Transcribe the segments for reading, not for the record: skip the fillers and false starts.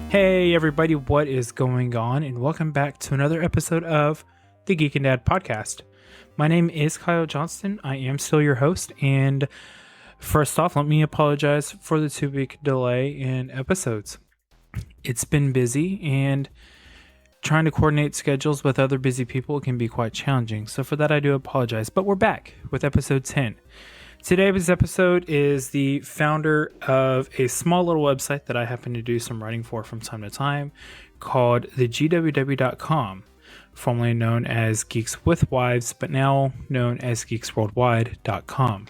Hey everybody, what is going on? And welcome back to another episode of the Geekin Dad podcast. My name is Kyle Johnston. I am still your host, and first off, let me apologize for the 2-week delay in episodes. It's been busy, and trying to coordinate schedules with other busy people can be quite challenging. So for that, I do apologize. But we're back with episode 10. Today's episode is the founder of a small little website that I happen to do some writing for from time to time called thegww.com, formerly known as Geeks with Wives, but now known as geeksworldwide.com.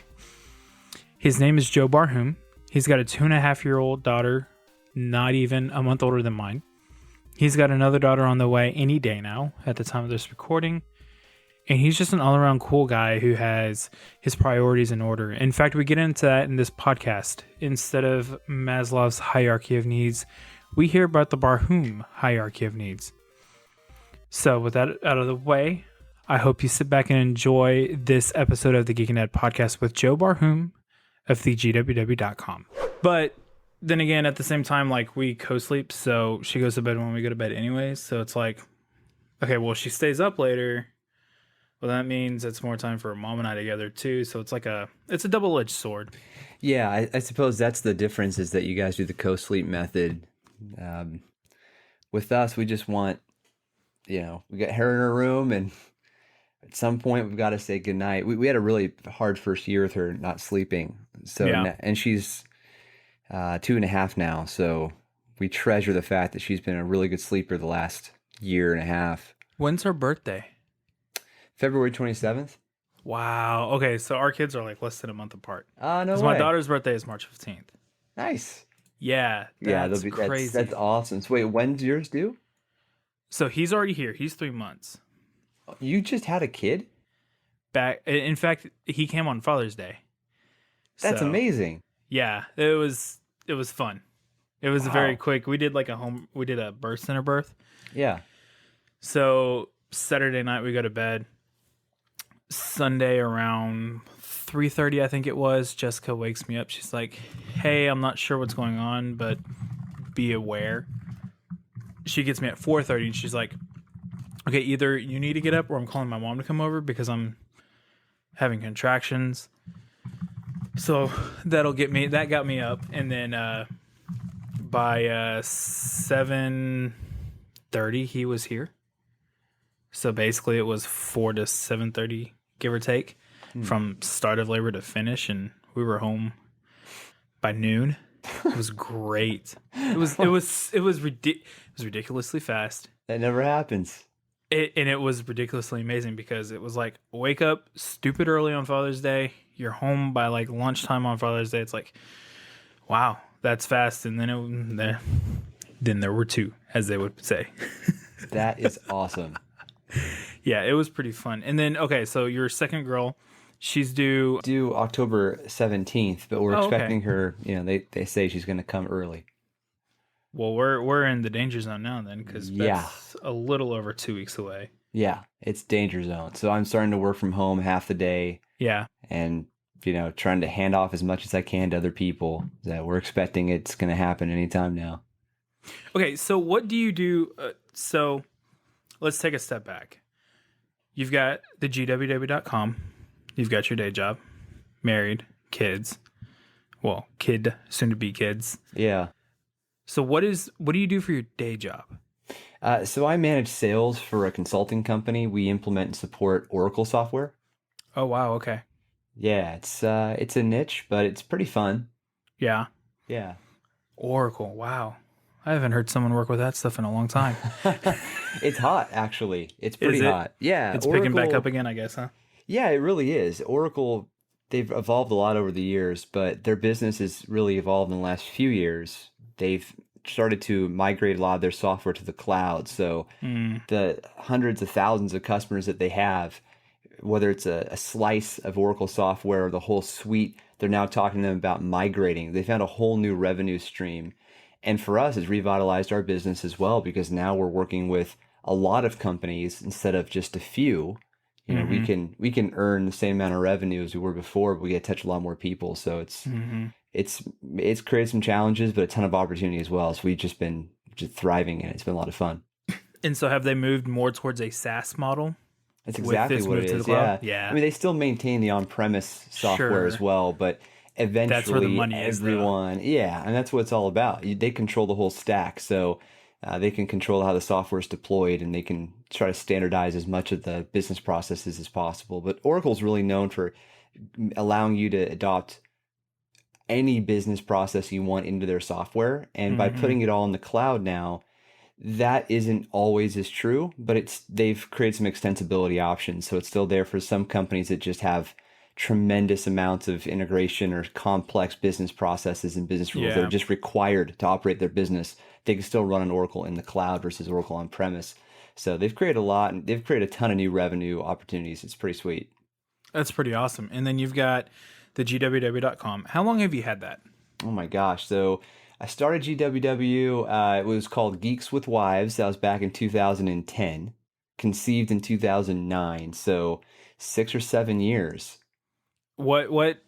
His name is Joe Barhoum. He's got a 2.5-year-old daughter, not even a month older than mine. He's got another daughter on the way any day now at the time of this recording. And he's just an all-around cool guy who has his priorities in order. In fact, we get into that in this podcast. Instead of Maslow's hierarchy of needs, we hear about the Barhoum Hierarchy of Needs. So with that out of the way, I hope you sit back and enjoy this episode of the Geekin Dad podcast with Joe Barhoum of thegww.com. But then again, at the same time, like, we co-sleep, so she goes to bed when we go to bed anyways. So it's like, okay, well, she stays up later. Well, that means it's more time for mom and I together too. So it's like it's a double-edged sword. Yeah, I suppose that's the difference, is that you guys do the co-sleep method. With us, we just want, we got her in her room, and at some point we've got to say goodnight. We had a really hard first year with her not sleeping. So, Yeah. And she's 2.5 now. So we treasure the fact that she's been a really good sleeper the last year and a half. When's her birthday? February 27th. Wow. Okay, so our kids are like less than a month apart. No Because way. my daughter's birthday is March 15th. Nice. Yeah, that's crazy. That's awesome. So wait, when's yours due? So he's already here. He's 3 months. You just had a kid? In fact, he came on Father's Day. That's amazing. Yeah, it was fun. It was very quick. We did a birth center birth. Yeah. So Saturday night we go to bed. Sunday around 3:30, I think it was, Jessica wakes me up. She's like, "Hey, I'm not sure what's going on, but be aware." She gets me at 4:30 and she's like, "Okay, either you need to get up or I'm calling my mom to come over because I'm having contractions." So that got me up, and then by 7:30 he was here. So basically it was 4 to 7:30, give or take, from start of labor to finish, and we were home by noon. It was great. It was ridiculously fast. That never happens. And it was ridiculously amazing because it was like, wake up stupid early on Father's Day. You're home by like lunchtime on Father's Day. It's like, wow, that's fast. And then then there were two, as they would say. That is awesome. Yeah, it was pretty fun. And then, okay, so your second girl, she's due October 17th, but we're expecting her, they say she's going to come early. Well, we're in the danger zone now then, because Beth's a little over 2 weeks away. Yeah, it's danger zone. So I'm starting to work from home half the day. Yeah. And, trying to hand off as much as I can to other people. That we're expecting it's going to happen anytime now. Okay, so what do you do? So let's take a step back. You've got the GWW.com. You've got your day job, married, kids. Well, soon to be kids. Yeah. So what do you do for your day job? So I manage sales for a consulting company. We implement and support Oracle software. Oh, wow. Okay. Yeah, it's a niche, but it's pretty fun. Yeah. Yeah. Oracle. Wow. I haven't heard someone work with that stuff in a long time. It's hot, actually. It's pretty hot. Yeah. It's picking back up again, I guess, huh? Yeah, it really is. Oracle, they've evolved a lot over the years, but their business has really evolved in the last few years. They've started to migrate a lot of their software to the cloud. So the hundreds of thousands of customers that they have, whether it's a slice of Oracle software or the whole suite, they're now talking to them about migrating. They found a whole new revenue stream. And for us, it's revitalized our business as well, because now we're working with a lot of companies instead of just a few. We can earn the same amount of revenue as we were before, but we get to touch a lot more people. So it's created some challenges, but a ton of opportunity as well. So we've just been just thriving in it. It's been a lot of fun. And so have they moved more towards a SaaS model That's with exactly this what move it to the is. cloud? Yeah. I Yeah, mean, they still maintain the on-premise software as sure. well, but That's where the eventually money is, though. everyone, yeah, and that's what it's all about. They control the whole stack, so they can control how the software is deployed, and they can try to standardize as much of the business processes as possible. But Oracle's really known for allowing you to adopt any business process you want into their software, and by Hmm. putting it all in the cloud now, that isn't always as true, but they've created some extensibility options. So it's still there for some companies that just have tremendous amounts of integration or complex business processes and business rules that are Yeah, just required to operate their business. They can still run an Oracle in the cloud versus Oracle on premise. So they've created a lot, and they've created a ton of new revenue opportunities. It's pretty sweet. that's pretty awesome. And then you've got the GWW.com. How long have you had that? Oh my gosh. So I started GWW. It was called Geeks with Wives. That was back in 2010, conceived in 2009. So 6 or 7 years. What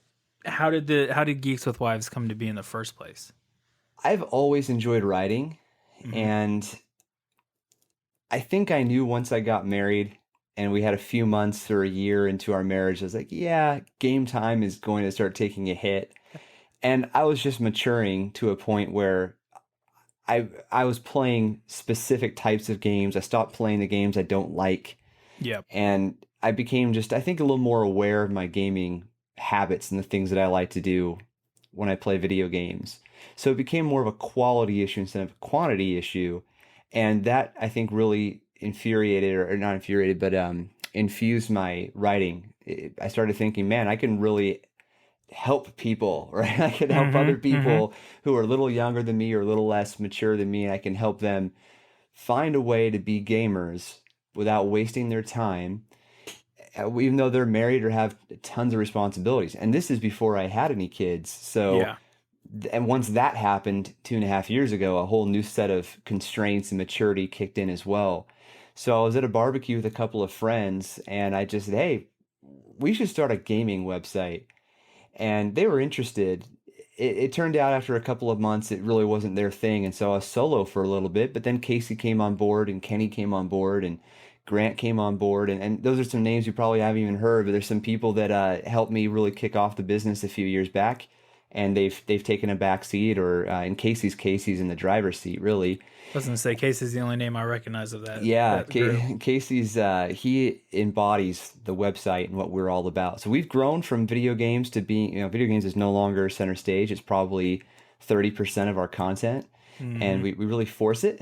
how did Geeks with Wives come to be in the first place? I've always enjoyed writing. Hmm. And I think I knew once I got married and we had a few months or a year into our marriage, I was like, yeah, game time is going to start taking a hit. And I was just maturing to a point where I was playing specific types of games. I stopped playing the games I don't like, Yep. and I became just I think a little more aware of my gaming habits and the things that I like to do when I play video games. So it became more of a quality issue instead of a quantity issue, and that I think really infuriated or not infuriated, but infused my writing. I started thinking, man, I can really help people, right? I can help other Hmm. Hmm. people who are a little younger than me or a little less mature than me, and I can help them find a way to be gamers without wasting their time, even though they're married or have tons of responsibilities. And this is before I had any kids. So, Yeah. and once that happened 2.5 years ago, a whole new set of constraints and maturity kicked in as well. So I was at a barbecue with a couple of friends, and I just said, hey, we should start a gaming website, and they were interested. It turned out after a couple of months, it really wasn't their thing. And so I was solo for a little bit, but then Casey came on board and Kenny came on board and Grant came on board. And those are some names you probably haven't even heard, but there's some people that helped me really kick off the business a few years back. And they've taken a back seat, or in Casey's case, he's in the driver's seat, really. I was gonna say Casey's the only name I recognize of Yeah, that group. Casey's he embodies the website and what we're all about. So we've grown from video games to being, video games is no longer center stage. It's probably 30% of our content, and Hmm. we really force it.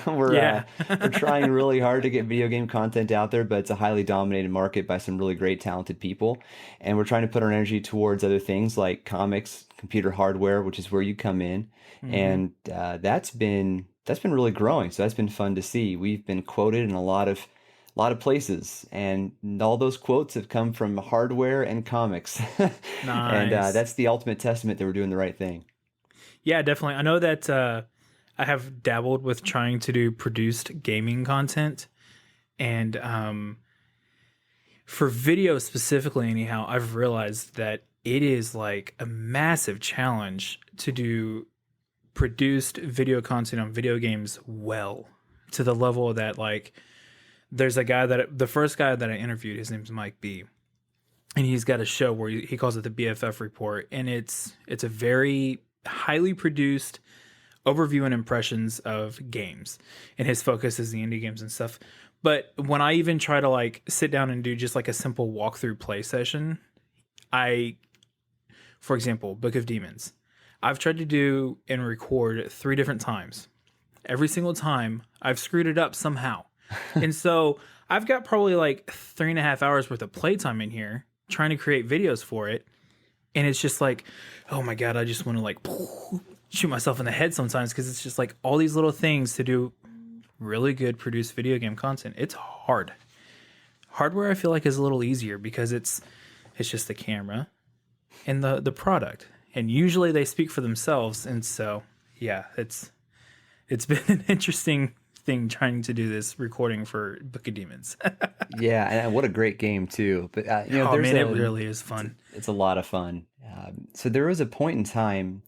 We're Yeah. we're trying really hard to get video game content out there, but it's a highly dominated market by some really great talented people, and we're trying to put our energy towards other things like comics, computer hardware, which is where you come in, Hmm. and that's been really growing. So that's been fun to see. We've been quoted in a lot of places, and all those quotes have come from hardware and comics, and Nice. that's the ultimate testament that we're doing the right thing. Yeah, definitely. I know that I have dabbled with trying to do produced gaming content, and for video specifically, anyhow, I've realized that it is like a massive challenge to do produced video content on video games well, to the level that like there's a guy that the first guy that I interviewed, his name's Mike B, and he's got a show where he calls it the BFF report, and it's a very highly produced overview and impressions of games, and his focus is the indie games and stuff. But when I even try to like sit down and do just like a simple walkthrough play session, I, for example, Book of Demons, I've tried to do and record 3 different times. Every single time I've screwed it up somehow. And so I've got probably like 3.5 hours worth of playtime in here trying to create videos for it. And it's just like, oh my God, I just want to like shoot myself in the head sometimes because it's just like all these little things to do really good produced video game content. It's hard. Hardware I feel like is a little easier because it's just the camera and the product. And usually they speak for themselves. And so yeah, it's been an interesting thing trying to do this recording for Book of Demons. Yeah, and what a great game too. But Oh there's man, it a really is fun. it's a lot of fun. So there was a point in time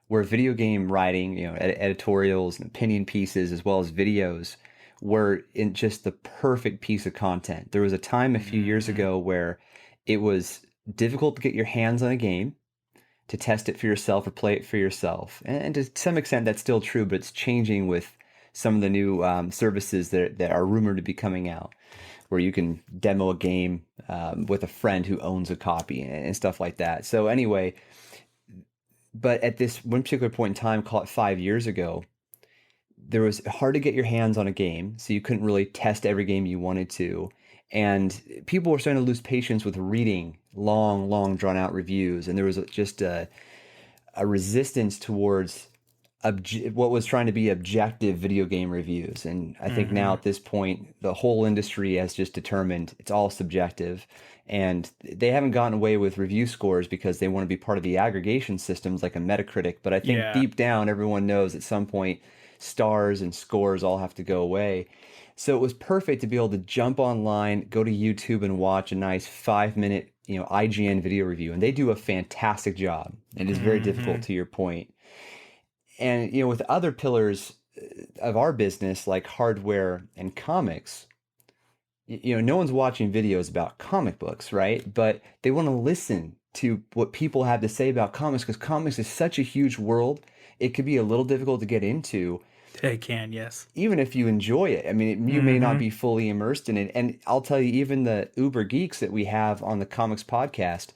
where video game writing, editorials and opinion pieces as well as videos were in just the perfect piece of content. There was a time a few years Mm-hmm. ago where it was difficult to get your hands on a game, to test it for yourself or play it for yourself. And to some extent, that's still true, but it's changing with some of the new services that are rumored to be coming out, where you can demo a game with a friend who owns a copy and stuff like that. So anyway, but at this one particular point in time, call it 5 years ago, there was hard to get your hands on a game, so you couldn't really test every game you wanted to. And people were starting to lose patience with reading long, long, drawn out reviews. And there was just a resistance towards what was trying to be objective video game reviews. And I think now Mm-hmm. at this point, the whole industry has just determined it's all subjective. And they haven't gotten away with review scores because they want to be part of the aggregation systems like a Metacritic. But I think Yeah. deep down, everyone knows at some point, stars and scores all have to go away. So it was perfect to be able to jump online, go to YouTube and watch a nice 5 minute, IGN video review. And they do a fantastic job. It is very Mm-hmm. difficult, to your point. And with other pillars of our business like hardware and comics, no one's watching videos about comic books, right? But they want to listen to what people have to say about comics, because comics is such a huge world. It could be a little difficult to get into, They can, yes. even if you enjoy it. I mean, you may not Mm-hmm. be fully immersed in it. And I'll tell you, even the uber geeks that we have on the comics podcast,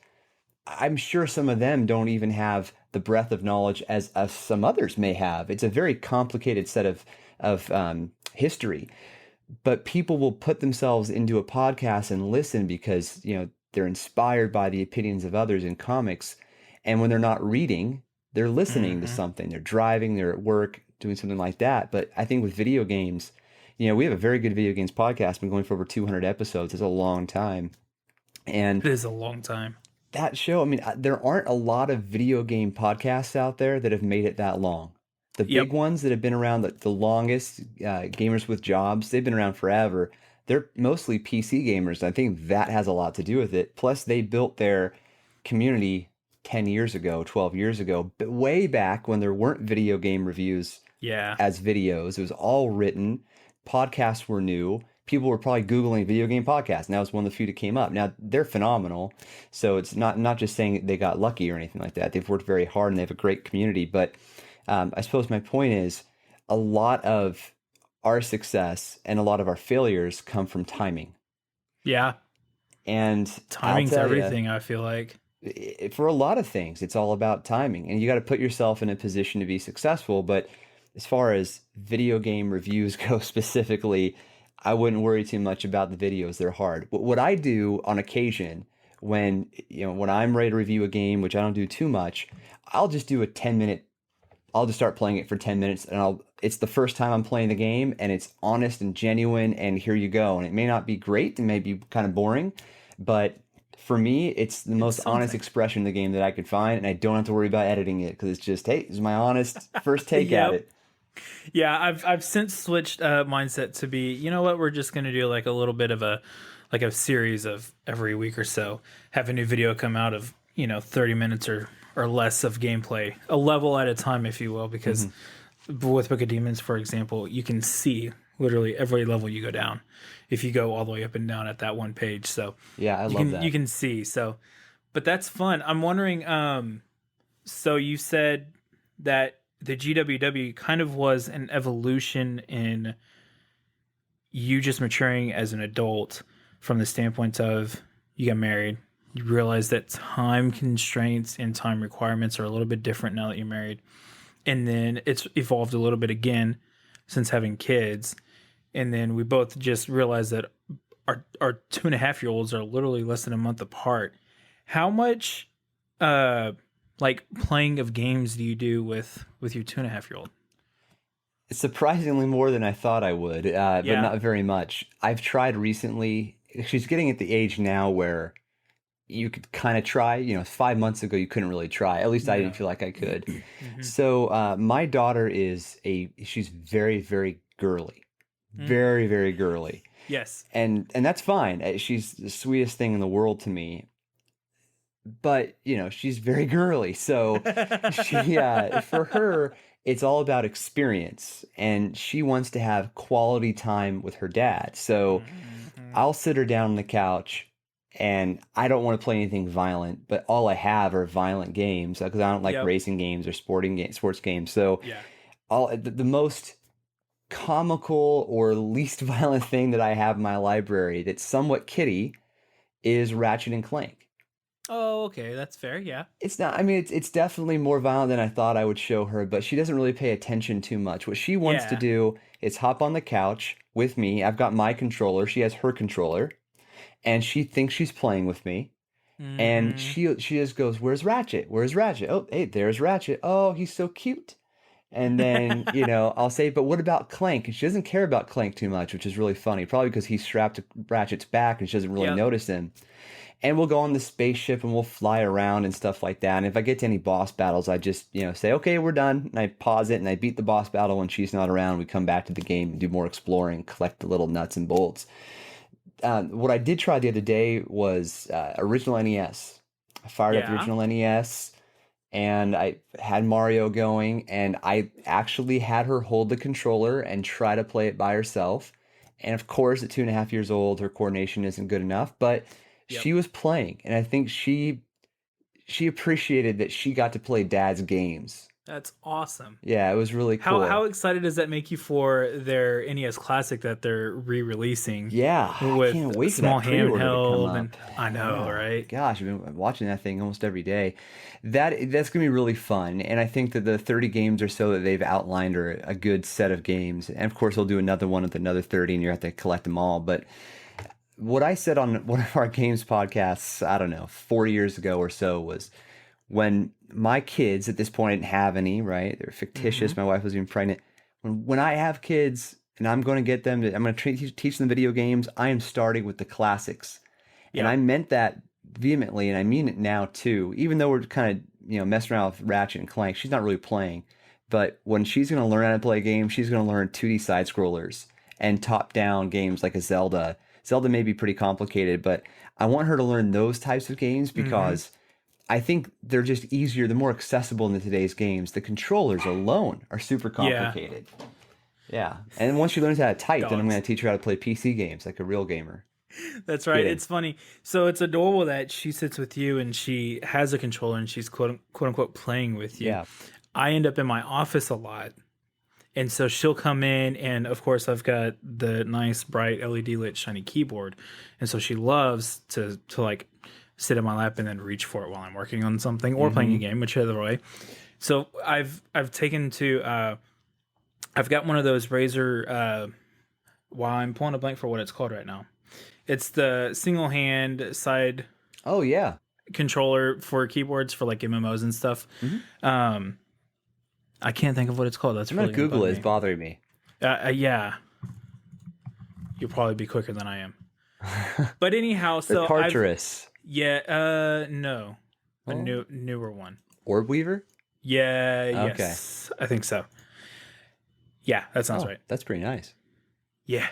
I'm sure some of them don't even have the breadth of knowledge as some others may have. It's a very complicated set of history, but people will put themselves into a podcast and listen because they're inspired by the opinions of others in comics. And when they're not reading, they're listening to Mm-hmm. something. They're driving, they're at work, doing something like that. But I think with video games, we have a very good video games podcast. Been going for over 200 episodes. It's a long time. And It is a long time. that show, I mean, there aren't a lot of video game podcasts out there that have made it that long. The big Yep. ones that have been around the longest, Gamers with Jobs, they've been around forever. They're mostly PC gamers. I think that has a lot to do with it. Plus, they built their community 10 years ago, 12 years ago, but way back when there weren't video game reviews Yeah. as videos. It was all written. Podcasts were new. People were probably Googling video game podcasts, and that was one of the few that came up. Now, they're phenomenal. So it's not just saying they got lucky or anything like that. They've worked very hard and they have a great community. But I suppose my point is a lot of our success and a lot of our failures come from timing. Yeah. And I'll Timing's tell you, everything, I feel like. for a lot of things, it's all about timing, and you got to put yourself in a position to be successful. But as far as video game reviews go specifically, I wouldn't worry too much about the videos. They're hard. What I do on occasion when I'm ready to review a game, which I don't do too much, I'll just do a 10-minute. I'll just start playing it for 10 minutes, and it's the first time I'm playing the game, and it's honest and genuine, and here you go. And it may not be great, it may be kind of boring, but for me, it's the It's most honest something. expression of the game that I could find, and I don't have to worry about editing it because it's just, hey, this is my honest first take at Yep. it. Yeah, I've since switched mindset to be, you know what, we're just gonna do like a little bit of a series of every week or so, have a new video come out of, 30 minutes or less of gameplay, a level at a time, if you will, because Hmm. with Book of Demons, for example, you can see literally every level you go down if you go all the way up and down at that one page. So Yeah, I you love can you that. can see. So but that's fun. I'm wondering, so you said that the GWW kind of was an evolution in you just maturing as an adult from the standpoint of you get married. You realize that time constraints and time requirements are a little bit different now that you're married. And then it's evolved a little bit again since having kids. And then we both just realized that our 2.5-year-olds are literally less than a month apart. How much like playing of games do you do with your 2.5-year-old? It's surprisingly more than I thought I would, but Yeah. not very much. I've tried recently. She's getting at the age now where you could kind of try. 5 months ago, you couldn't really try. At least I didn't No. feel like I could. Mm-hmm. So my daughter she's very, very girly, Mm. very, very girly, Yes. and that's fine. She's the sweetest thing in the world to me. but she's very girly. So for her, it's all about experience, and she wants to have quality time with her dad. So Mhm. I'll sit her down on the couch, and I don't want to play anything violent, but all I have are violent games because I don't like Yep. racing games or sports games. So Yeah. the most comical or least violent thing that I have in my library that's somewhat kiddie is Ratchet and Clank. Oh, okay, that's fair. Yeah. It's not, I mean, it's definitely more violent than I thought I would show her, but she doesn't really pay attention too much. What she wants to Yeah. do is hop on the couch with me. I've got my controller, she has her controller, and she thinks she's playing with me. And Mm-hmm. she just goes, "Where's Ratchet? Where's Ratchet? Oh, hey, there's Ratchet. Oh, he's so cute." And then, I'll say, "But what about Clank?" And she doesn't care about Clank too much, which is really funny. Probably because he's strapped to Ratchet's back and she doesn't really Yep. notice him. And we'll go on the spaceship and we'll fly around and stuff like that. And if I get to any boss battles, I just, say, "Okay, we're done." And I pause it and I beat the boss battle when she's not around. We come back to the game and do more exploring, collect the little nuts and bolts. What I did try the other day was original NES. I fired up the Yeah. original NES and I had Mario going, and I actually had her hold the controller and try to play it by herself. And of course, at 2.5 years old, her coordination isn't good enough, but Yep. she was playing, and I think she appreciated that she got to play Dad's games. That's awesome. Yeah, it was really How cool. excited does that make you for their NES Classic that they're re-releasing Yeah, I with can't wait for small that pre-order to come handheld and up. I know, Yeah, right? gosh, I've been watching that thing almost every day. That's gonna be really fun, and I think that the 30 games or so that they've outlined are a good set of games. And of course, they'll do another one with another 30, and you have to collect them all. But what I said on one of our games podcasts, I don't know, 4 years ago or so, was when my kids at this point didn't have any, right? They're Mm-hmm. fictitious. My wife was even pregnant. When I have kids and I'm going to get them to, I'm going to teach them video games, I am starting with the classics. And I Yep. meant that vehemently, and I mean it now too. Even though we're kind of, messing around with Ratchet and Clank, she's not really playing. But when she's going to learn how to play a game, she's going to learn 2D side scrollers and top down games like a Zelda. Zelda may be pretty complicated, but I want her to learn those types of games Mm-hmm. because I think they're just easier, they're more accessible in today's games. The controllers alone are super Yeah. complicated. Yeah. And once she learns how to type, then I'm going Dogs. to teach her how to play PC games like a real gamer. That's right. Kidding. It's funny. So it's adorable that she sits with you and she has a controller and she's quote unquote playing with you. Yeah. I end up in my office a lot. And so she'll come in, and of course, I've got the nice, bright LED lit, shiny keyboard. And so she loves to like sit in my lap and then reach for it while I'm working on something or playing a Mm-hmm. game, whichever way. So I've taken to I've got one of those Razer. While I'm pulling a blank for what it's called right now. It's the single hand side Oh, yeah. controller for keyboards for like MMOs and stuff. Mm-hmm. Um, I can't think of what it's called. That's I'm going really to gonna Google bug it. It's me. bothering me. Yeah, you'll probably be quicker than I am. But anyhow, The so I've Carterus. yeah, no, a Oh. newer one. Orb Weaver? Yeah, Okay. yes, I think so. Yeah, that sounds Oh, right. that's pretty nice. Yeah,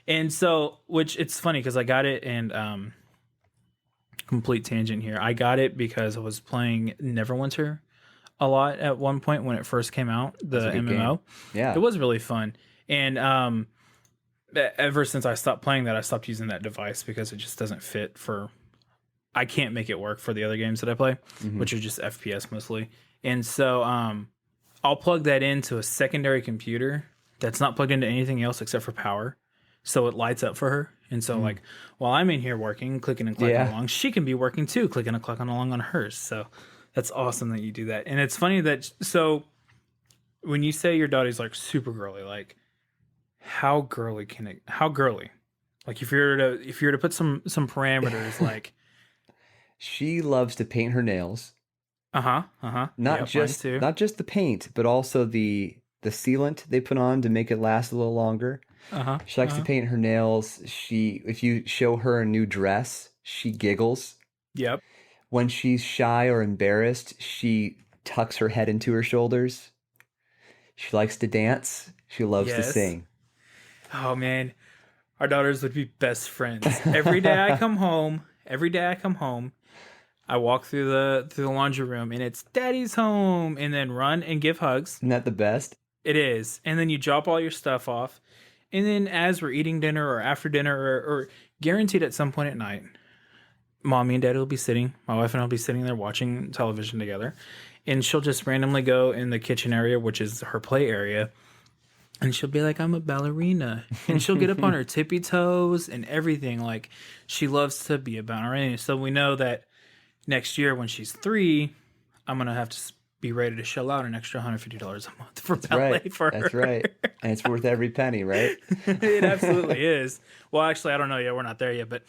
and so which it's funny because I got it and complete tangent here. I got it because I was playing Neverwinter a lot at one point when it first came out, That's a the good game. MMO. It Yeah. was really fun. And ever since I stopped playing that, I stopped using that device because it just doesn't fit for I can't make it work for the other games that I play, Mm-hmm. which are just FPS mostly. And so I'll plug that into a secondary computer that's not plugged into anything else except for power. So it lights up for her. And so Mm. like while I'm in here working, clicking and clacking Yeah. along, she can be working too, clicking and clacking along on hers. So that's awesome that you do that. And it's funny that so when you say your daughter's like super girly, like how girly? Like if you were to put some parameters like She loves to paint her nails. uh-huh. Not Yep, mine just too. not just the paint, but also the sealant they put on to make it last a little longer. Uh-huh. She likes to Uh-huh. paint her nails. If you show her a new dress, she giggles. Yep. When she's shy or embarrassed, she tucks her head into her shoulders. She likes to dance. She loves to Yes. sing. Oh man, our daughters would be best friends. Every day I come home, I walk through the laundry room and it's daddy's home, and then run and give hugs. Isn't that the best? It is. And then you drop all your stuff off. And then as we're eating dinner or after dinner or guaranteed at some point at night, mommy and daddy will be sitting, my wife and I'll be sitting there watching television together. And she'll just randomly go in the kitchen area, which is her play area, and she'll be like, I'm a ballerina. And she'll get up on her tippy toes and everything. Like, she loves to be a ballerina. So we know that next year when she's 3, I'm going to have to be ready to shell out an extra $150 a month for That's ballet right. for That's her. right. And it's worth every penny, right? It absolutely is. Well, actually, I don't know yet. We're not there yet, but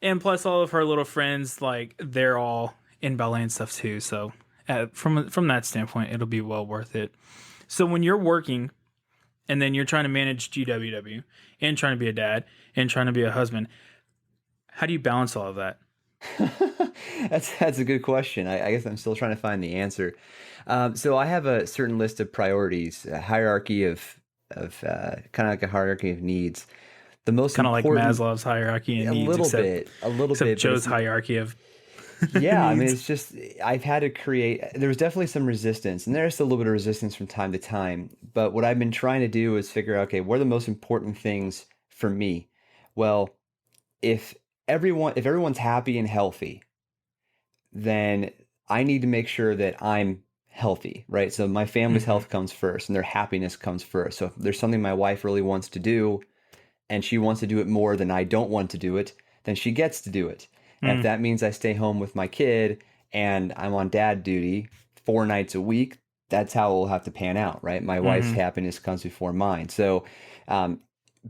and plus all of her little friends, like they're all in ballet and stuff too. So from that standpoint, it'll be well worth it. So when you're working and then you're trying to manage GWW and trying to be a dad and trying to be a husband, how do you balance all of that? That's a good question. I guess I'm still trying to find the answer. So I have a certain list of priorities, a hierarchy of kind of like a hierarchy of needs. The most Kind of like important, Maslow's hierarchy of a needs, little except bit, a little except bit, but Joe's it's hierarchy of yeah. I mean, needs. it's just I've had to create. There was definitely some resistance, and there's still a little bit of resistance from time to time. But what I've been trying to do is figure out, okay, what are the most important things for me? Well, if if everyone's happy and healthy, then I need to make sure that I'm healthy, right? So my family's Hmm. health comes first and their happiness comes first. So if there's something my wife really wants to do and she wants to do it more than I don't want to do it, then she gets to do it. And if Mm. that means I stay home with my kid and I'm on dad duty 4 nights a week, that's how it'll have to pan out, right? My wife's Hmm. happiness comes before mine. So, um,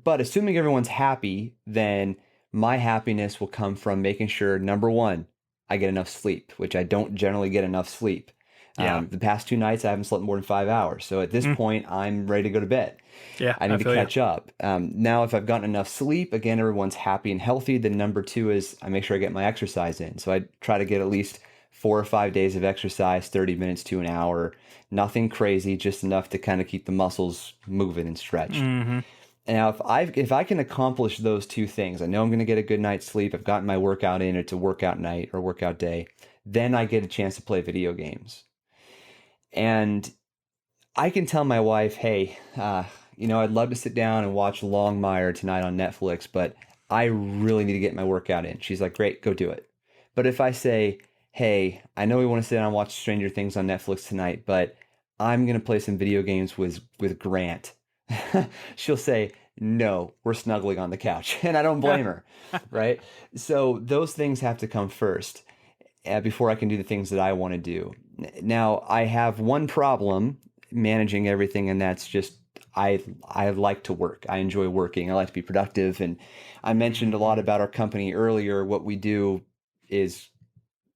but assuming everyone's happy, then my happiness will come from making sure, number one, I get enough sleep, which I don't generally get enough sleep. Yeah. The past 2 nights, I haven't slept more than 5 hours. So at this Mm. point, I'm ready to go to bed. Yeah, I I need to feel you. catch up. Now, if I've gotten enough sleep, again, everyone's happy and healthy. Then number two is I make sure I get my exercise in. So I try to get at least 4 or 5 days of exercise, 30 minutes to an hour. Nothing crazy, just enough to kind of keep the muscles moving and stretched. Hmm. Now, if I can accomplish those two things, I know I'm going to get a good night's sleep. I've gotten my workout in. It's a workout night or workout day. Then I get a chance to play video games. And I can tell my wife, hey, I'd love to sit down and watch Longmire tonight on Netflix, but I really need to get my workout in. She's like, great, go do it. But if I say, hey, I know we want to sit down and watch Stranger Things on Netflix tonight, but I'm going to play some video games with Grant, she'll say, no, we're snuggling on the couch. And I don't blame her, right? So those things have to come first before I can do the things that I want to do. Now, I have one problem managing everything, and that's just I like to work. I enjoy working. I like to be productive. And I mentioned a lot about our company earlier. What we do is,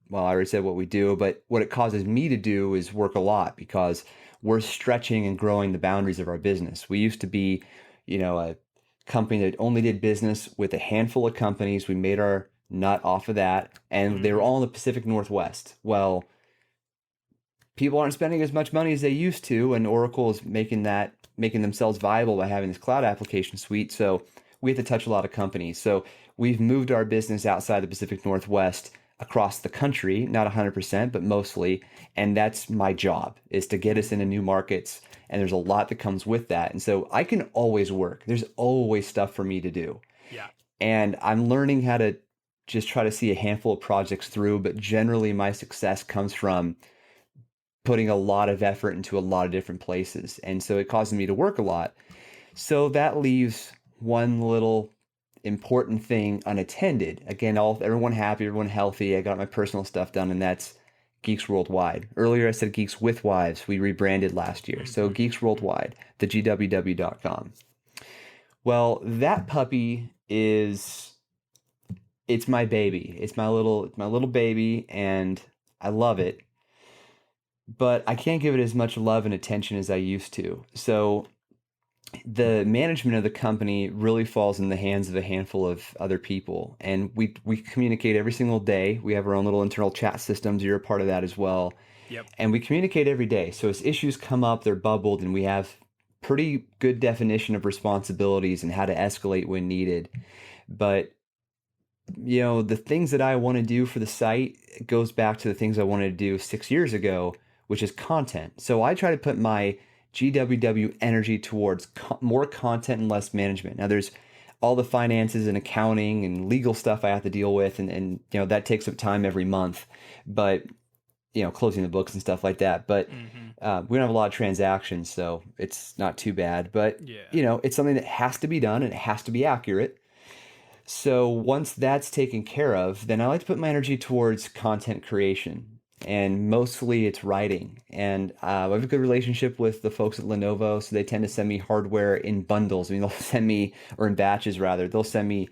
well, I already said what we do, but what it causes me to do is work a lot because we're stretching and growing the boundaries of our business. We used to be, a company that only did business with a handful of companies. We made our nut off of that, and they were Hmm. all in the Pacific Northwest. Well, people aren't spending as much money as they used to, and Oracle is making themselves viable by having this cloud application suite. So we have to touch a lot of companies. So we've moved our business outside the Pacific Northwest across the country, not 100%, but mostly. And that's my job, is to get us into new markets. And there's a lot that comes with that. And so I can always work. There's always stuff for me to do. Yeah. And I'm learning how to just try to see a handful of projects through, but generally my success comes from putting a lot of effort into a lot of different places. And so it causes me to work a lot. So that leaves one little important thing unattended. Again, everyone happy, everyone healthy. I got my personal stuff done, and that's Geeks Worldwide. Earlier I said Geeks with Wives. We rebranded last year. So Hmm. Geeks Worldwide, the GWW.com. Well, that puppy is it's my baby. It's my little baby, and I love it, but I can't give it as much love and attention as I used to. So the management of the company really falls in the hands of a handful of other people, and we communicate every single day. We have our own little internal chat systems. You're a part of that as well, Yep. and we communicate every day. So as issues come up, they're bubbled, and we have pretty good definition of responsibilities and how to escalate when needed. But the things that I want to do for the site goes back to the things I wanted to do 6 years ago, which is content. So I try to put my GWW energy towards more content and less management. Now there's all the finances and accounting and legal stuff I have to deal with, and that takes up time every month. But closing the books and stuff like that. But Mm-hmm. we don't have a lot of transactions, so it's not too bad. But Yeah. it's something that has to be done and it has to be accurate. So once that's taken care of, then I like to put my energy towards content creation. And mostly it's writing. And I have a good relationship with the folks at Lenovo, so they tend to send me hardware in bundles. I mean, they'll send me, or in batches rather, they'll send me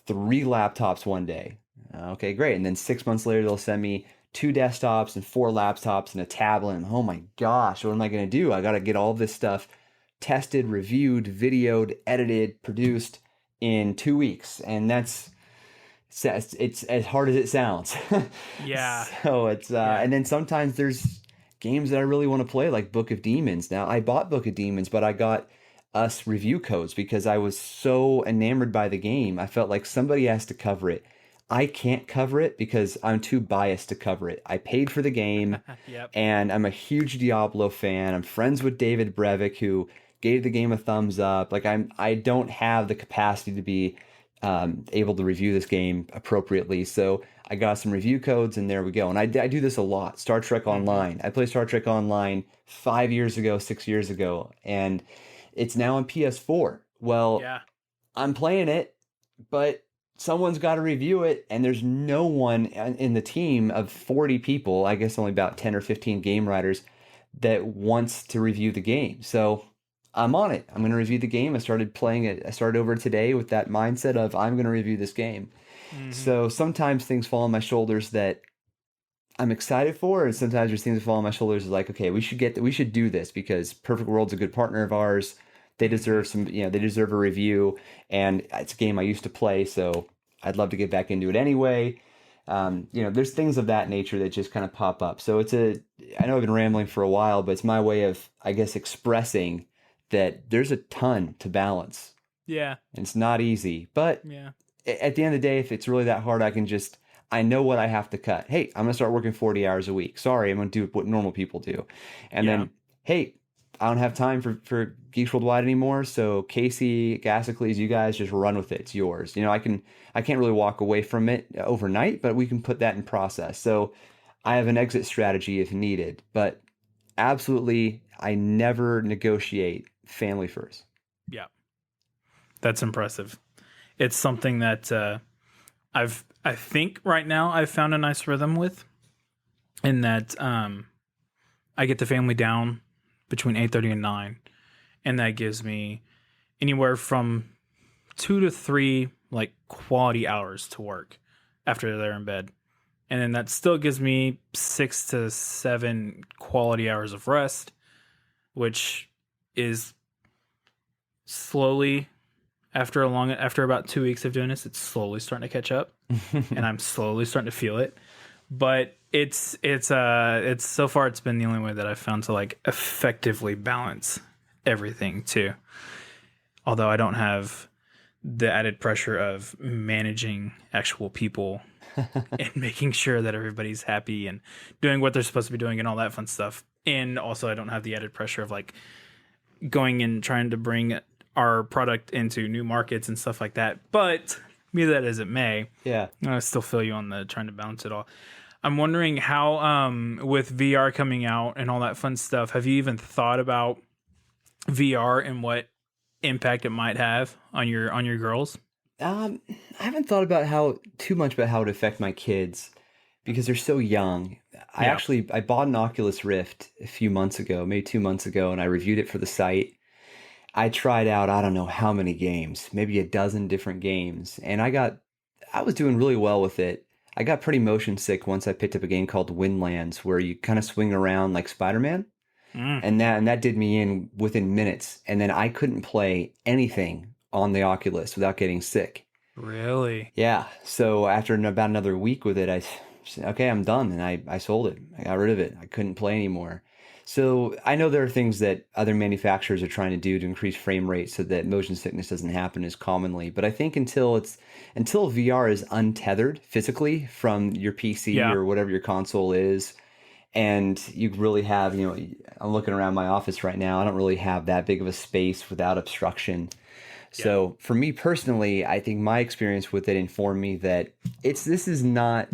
3 laptops one day. Okay, great. And then 6 months later, they'll send me 2 desktops and 4 laptops and a tablet. And oh my gosh, what am I going to do? I got to get all this stuff tested, reviewed, videoed, edited, produced in 2 weeks. And it's as hard as it sounds. Yeah. So it's Yeah. and then sometimes there's games that I really want to play, like Book of Demons. Now I bought Book of Demons, but I got us review codes because I was so enamored by the game. I felt like somebody has to cover it. I can't cover it because I'm too biased to cover it. I paid for the game, Yep. and I'm a huge Diablo fan. I'm friends with David Brevik, who gave the game a thumbs up. Like I don't have the capacity to be able to review this game appropriately. So I got some review codes, and there we go. And I do this a lot. Star Trek Mm-hmm. Online. I played Star Trek Online 5 years ago, 6 years ago, and it's now on PS4. Well, Yeah. I'm playing it, but someone's got to review it, and there's no one in the team of 40 people, I guess only about 10 or 15 game writers, that wants to review the game. So I'm on it. I'm going to review the game. I started playing it. I started over today with that mindset of I'm going to review this game. Mm-hmm. So sometimes things fall on my shoulders that I'm excited for, and sometimes there's things that fall on my shoulders like, okay, we should do this because Perfect World's a good partner of ours. They Mm-hmm. deserve they deserve a review, and it's a game I used to play, so I'd love to get back into it anyway. There's things of that nature that just kind of pop up. So I know I've been rambling for a while, but it's my way of, I guess, expressing that there's a ton to balance, Yeah. and it's not easy. But Yeah. at the end of the day, if it's really that hard, I know what I have to cut. Hey, I'm going to start working 40 hours a week. Sorry, I'm going to do what normal people do. And Yeah. then, hey, I don't have time for Geeks Worldwide anymore. So Casey, Gassicles, you guys just run with it. It's yours. I can't really walk away from it overnight, but we can put that in process. So I have an exit strategy if needed, but absolutely, I never negotiate family first. Yeah. That's impressive. It's something that I think right now I've found a nice rhythm with, in that I get the family down between 8:30 and 9, and that gives me anywhere from 2 to 3 like quality hours to work after they're in bed. And then that still gives me 6 to 7 quality hours of rest, which is slowly, after about 2 weeks of doing this, it's slowly starting to catch up, and I'm slowly starting to feel it. But it's so far it's been the only way that I've found to like effectively balance everything too. Although I don't have the added pressure of managing actual people and making sure that everybody's happy and doing what they're supposed to be doing and all that fun stuff. And also I don't have the added pressure of like going and trying to bring our product into new markets and stuff like that. But be that as it may, Yeah. I still feel you on the trying to balance it all. I'm wondering how, with VR coming out and all that fun stuff, have you even thought about VR and what impact it might have on your girls? I haven't thought about how too much about how it affect my kids because they're so young. Yeah. I bought an Oculus Rift a few months ago, maybe 2 months ago, and I reviewed it for the site. I tried out I don't know how many games, maybe a dozen different games, and I was doing really well with it. I got pretty motion sick once I picked up a game called Windlands where you kind of swing around like Spider-Man, Mm, and that did me in within minutes, and then I couldn't play anything on the Oculus without getting sick. really? Yeah. So after about another week with it, said, okay, I'm done. And I sold it. I got rid of it. I couldn't play anymore. So I know there are things that other manufacturers are trying to do to increase frame rate so that motion sickness doesn't happen as commonly. But I think until VR is untethered physically from your PC Yeah. or whatever your console is, and you really have, I'm looking around my office right now. I don't really have that big of a space without obstruction. Yeah. So for me personally, I think my experience with it informed me that this is not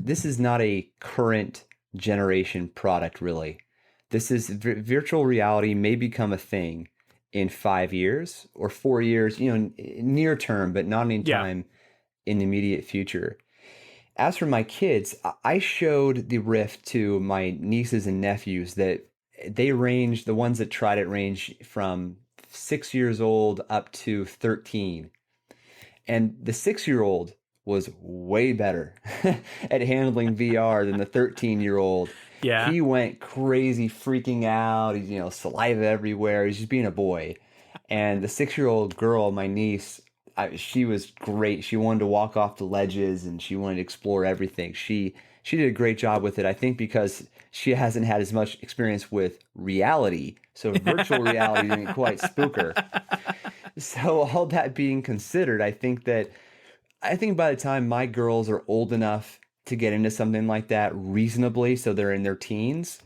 a current generation product really. This is virtual reality may become a thing in 5 years or 4 years, near term, but not any Yeah. time in the immediate future. As for my kids, I showed the Rift to my nieces and nephews that the ones that tried it range from 6 years old up to 13. And the 6-year-old was way better at handling VR than the 13-year-old. Yeah. He went crazy, freaking out. He's, saliva everywhere. He's just being a boy. And the 6-year-old girl, my niece, she was great. She wanted to walk off the ledges and she wanted to explore everything. She did a great job with it. I think because she hasn't had as much experience with reality, so virtual reality didn't quite spook her. So all that being considered, I think by the time my girls are old enough to get into something like that reasonably, so they're in their teens,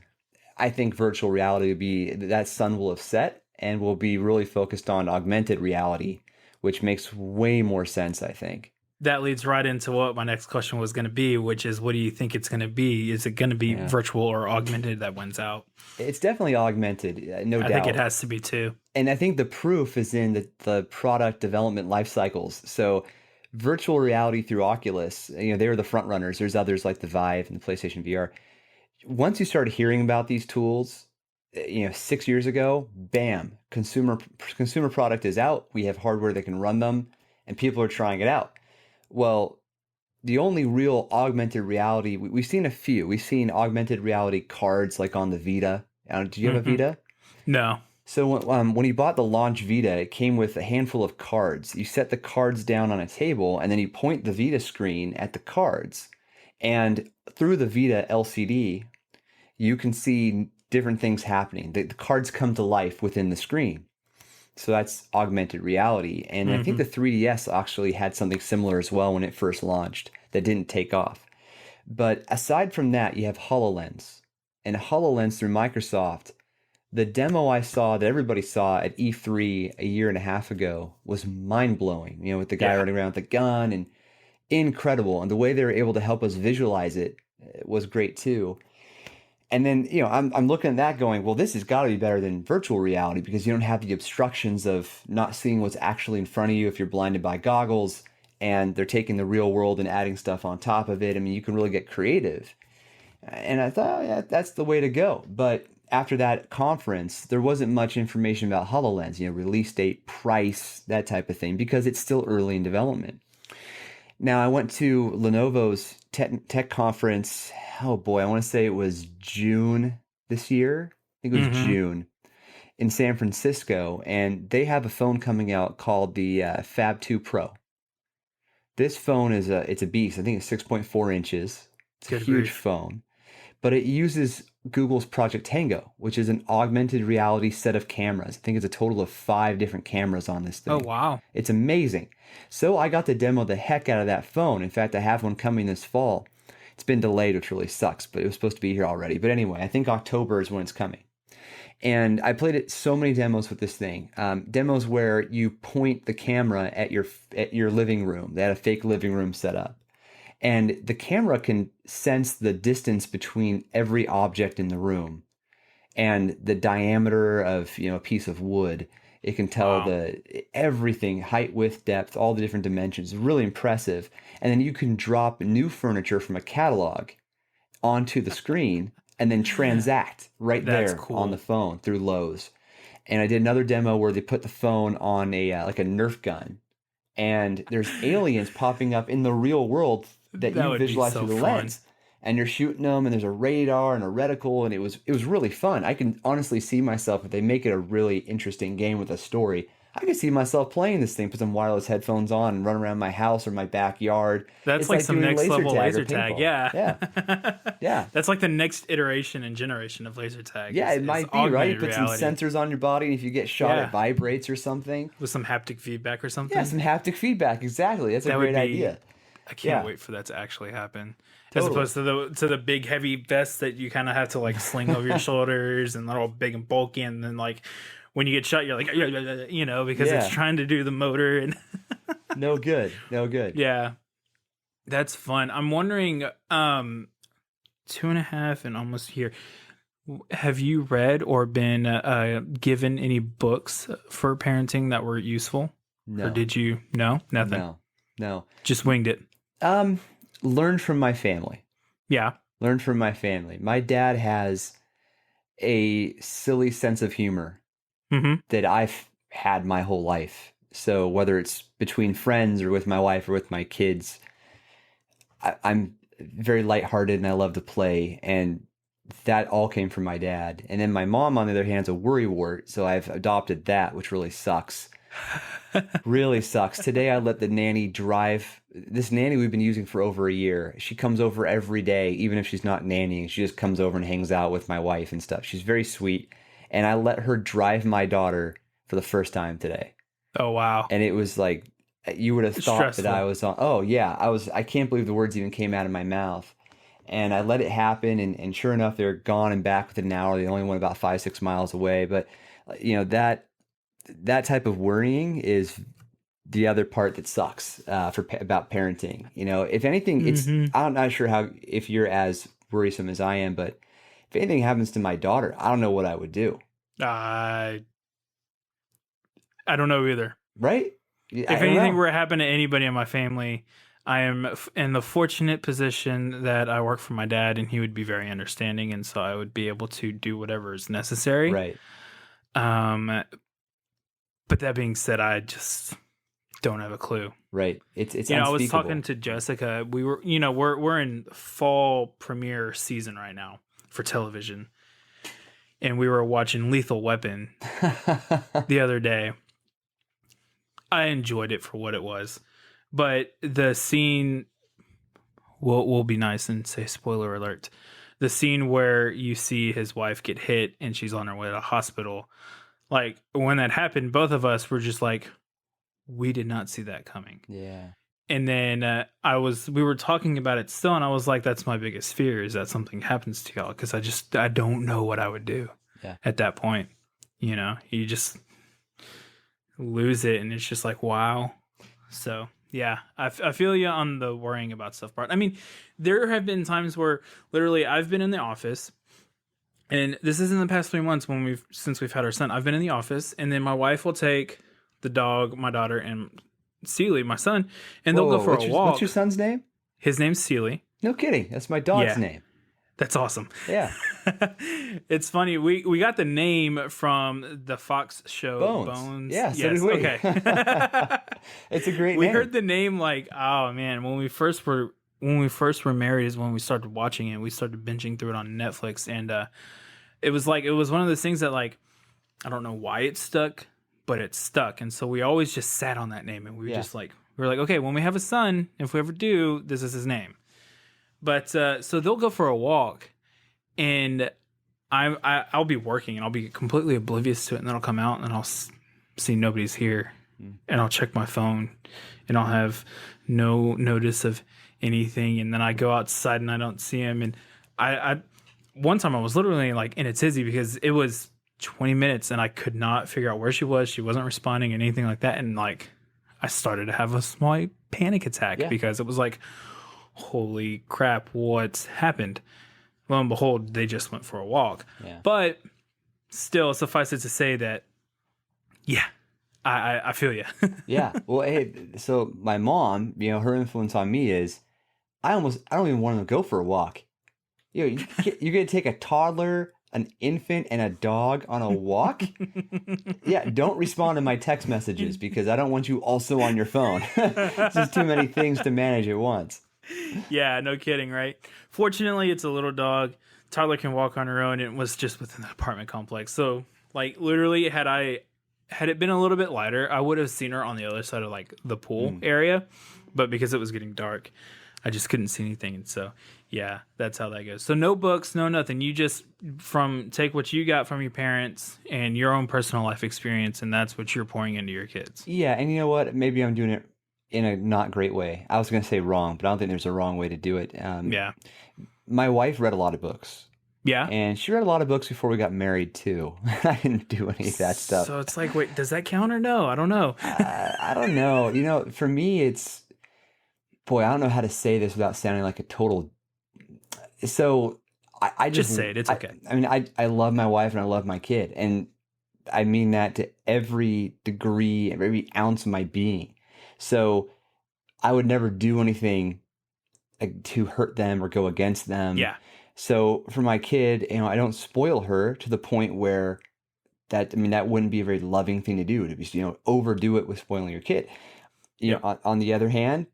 I think virtual reality will be that sun will have set and will be really focused on augmented reality, which makes way more sense, I think. That leads right into what my next question was going to be, which is, what do you think it's going to be? Is it going to be Yeah. virtual or augmented that wins out? It's definitely augmented, no I think it doubt. has to be too. And I think the proof is in the product development life cycles. So virtual reality through Oculus, they were the front runners. There's others like the Vive and the PlayStation VR. Once you start hearing about these tools, 6 years ago, bam, consumer product is out. We have hardware that can run them, and people are trying it out. Well, the only real augmented reality we've seen a few. We've seen augmented reality cards like on the Vita. Do you have a Hmm. Vita? No. So when you bought the launch Vita, it came with a handful of cards. You set the cards down on a table, and then you point the Vita screen at the cards. And through the Vita LCD, you can see different things happening. The cards come to life within the screen. So that's augmented reality. And I think Hmm. the 3DS actually had something similar as well when it first launched that didn't take off. But aside from that, you have HoloLens. And HoloLens through Microsoft, the demo I saw that everybody saw at E3 a year and a half ago was mind blowing, with the guy Yeah. running around with the gun and incredible. And the way they were able to help us visualize it was great too. And then, I'm looking at that going, well, this has got to be better than virtual reality because you don't have the obstructions of not seeing what's actually in front of you if you're blinded by goggles, and they're taking the real world and adding stuff on top of it. I mean, you can really get creative. And I thought, oh, yeah, that's the way to go. But after that conference, there wasn't much information about HoloLens, release date, price, that type of thing, because it's still early in development. Now, I went to Lenovo's tech conference. Oh boy, I want to say it was June this year. I think it was Hmm. June in San Francisco, and they have a phone coming out called the Fab 2 Pro. This phone it's a beast. I think it's 6.4 inches. It's a Good huge grief. phone, but it uses Google's Project Tango, which is an augmented reality set of cameras. I think it's a total of 5 different cameras on this Oh, thing. wow. It's amazing. So I got to demo the heck out of that phone. In fact, I have one coming this fall. It's been delayed, which really sucks, but it was supposed to be here already. But anyway, I think October is when it's coming. And I played it so many demos with this thing. Demos where you point the camera at your living room. They had a fake living room set up, and the camera can sense the distance between every object in the room and the diameter of a piece of wood. It can tell Wow. the everything, height, width, depth, all the different dimensions. It's really impressive. And then you can drop new furniture from a catalog onto the screen and then transact right That's there on the cool. phone through Lowe's. And I did another demo where they put the phone on a like a Nerf gun, and there's aliens popping up in the real world that That you would be visualize through so the fun. lens, and you're shooting them, and there's a radar and a reticle, and it was really fun. I can honestly see myself if they make it a really interesting game with a story. I can see myself playing this thing, put some wireless headphones on and run around my house or my backyard. That's It's like like some doing next laser level tag or laser tag. paintball. Yeah. Yeah. Yeah. That's like the next iteration and generation of laser tag Yeah, it is might be, right? augmented Put some reality. sensors on your body, and if you get shot, it Yeah. vibrates or something. With some haptic feedback or Yeah, something. some haptic feedback. Exactly. That's a That would great be, idea. I can't Yeah, wait for that to actually happen. As totally. opposed to the big heavy vest that you kind of have to like sling over your shoulders and they're all big and bulky, and then like when you get shot you're like because it's Yeah, trying to do the motor and no good. No good. yeah, that's fun. I'm wondering 2.5 and almost here. Have you read or been given any books for parenting that were useful? Or No, did you? No, nothing. no, no. Just winged it. Um, Learn from my family. Yeah. Learn from my family. My dad has a silly sense of humor Mm-hmm. that I've had my whole life. So whether it's between friends or with my wife or with my kids, I'm very lighthearted and I love to play. And that all came from my dad. And then my mom, on the other hand, is a worrywart. So I've adopted that, which really sucks. Really sucks. Today I let the nanny drive. This nanny we've been using for over a year. She comes over every day, even if she's not nannying. She just comes over and hangs out with my wife and stuff. She's very sweet. And I let her drive my daughter for the first time today. Oh wow. And it was like, you would have thought that I Stressful. was on, oh yeah, I can't believe the words even came out of my mouth. And I let it happen, and sure enough, they're gone and back within an hour. They only went about 5, 6 miles away. But that type of worrying is the other part that sucks about parenting. If anything, Mm-hmm. I'm not sure how if you're as worrisome as I am, but if anything happens to my daughter, I don't know what I would do. I don't know either. Right? If I don't anything know. were to happen to anybody in my family, I am in the fortunate position that I work for my dad, and he would be very understanding, and so I would be able to do whatever is necessary. Right. Um, but that being said, I just don't have a clue. Right. It's I was talking unspeakable. to Jessica. We were, we're in fall premiere season right now for television, and we were watching Lethal Weapon the other day. I enjoyed it for what it was, but the scene will be nice and say spoiler alert. The scene where you see his wife get hit and she's on her way to the hospital, like when that happened, both of us were just like, we did not see that coming. Yeah. And then we were talking about it still, and I was like, that's my biggest fear, is that something happens to y'all, because I don't know what I would do Yeah. at that point. You just lose it, and it's just like, wow. So yeah, I feel you on the worrying about stuff part. I mean, there have been times where literally I've been in the office, and this is in the past 3 months since we've had our son. I've been in the office, and then my wife will take the dog, my daughter, and Seely, my son, and they'll go Whoa, for a walk. what's your son's name? His name's Seely. No kidding. That's my dog's Yeah. name. That's awesome. Yeah. It's funny. We got the name from the Fox show Bones. Yeah, so yes. did we. Okay. It's a great We name. heard the name like, oh man, when we first were married is when we started watching it. We started binging through it on Netflix, and it was one of those things that, like, I don't know why it stuck, but it stuck. And so we always just sat on that name, and we were like, okay, when we have a son, if we ever do, this is his name. But so they'll go for a walk, and I'll be working, and I'll be completely oblivious to it, and then I'll come out, and I'll see nobody's here, and I'll check my phone, and I'll have no notice of anything, and then I go outside and I don't see him, and I one time I was literally like in a tizzy because it was 20 minutes and I could not figure out where she was. She wasn't responding, anything like that, and like I started to have a small panic attack because it was like, holy crap, what's happened? Lo and behold, they just went for a walk. Yeah. But still, suffice it to say that, yeah, I feel you. Yeah. Well, hey, so my mom, her influence on me is I don't even want to go for a walk. You're going to take a toddler, an infant, and a dog on a walk? Yeah, don't respond to my text messages because I don't want you also on your phone. It's just too many things to manage at once. Yeah, no kidding, right? Fortunately, it's a little dog. Toddler can walk on her own, and it was just within the apartment complex. So, like, literally, had I had it been a little bit lighter, I would have seen her on the other side of like the pool Mm. area, but because it was getting dark, I just couldn't see anything. And so, yeah, that's how that goes. So no books, no nothing. You just take what you got from your parents and your own personal life experience, and that's what you're pouring into your kids. Yeah, and you know what? Maybe I'm doing it in a not great way. I was going to say wrong, but I don't think there's a wrong way to do it. Yeah. My wife read a lot of books, Yeah. and she read a lot of books before we got married too. I didn't do any of that stuff. So it's like, wait, does that count or no? I don't know. I don't know. You know, for me, it's boy, I don't know how to say this without sounding like a total. So I Just just, say it. It's okay. I mean, I love my wife and I love my kid, and I mean that to every degree, every ounce of my being. So I would never do anything like, to hurt them or go against them. Yeah. So for my kid, you know, I don't spoil her to the point where that, I mean, that wouldn't be a very loving thing to do, to be, you know, overdo it with spoiling your kid. You Yep. know, on the other hand,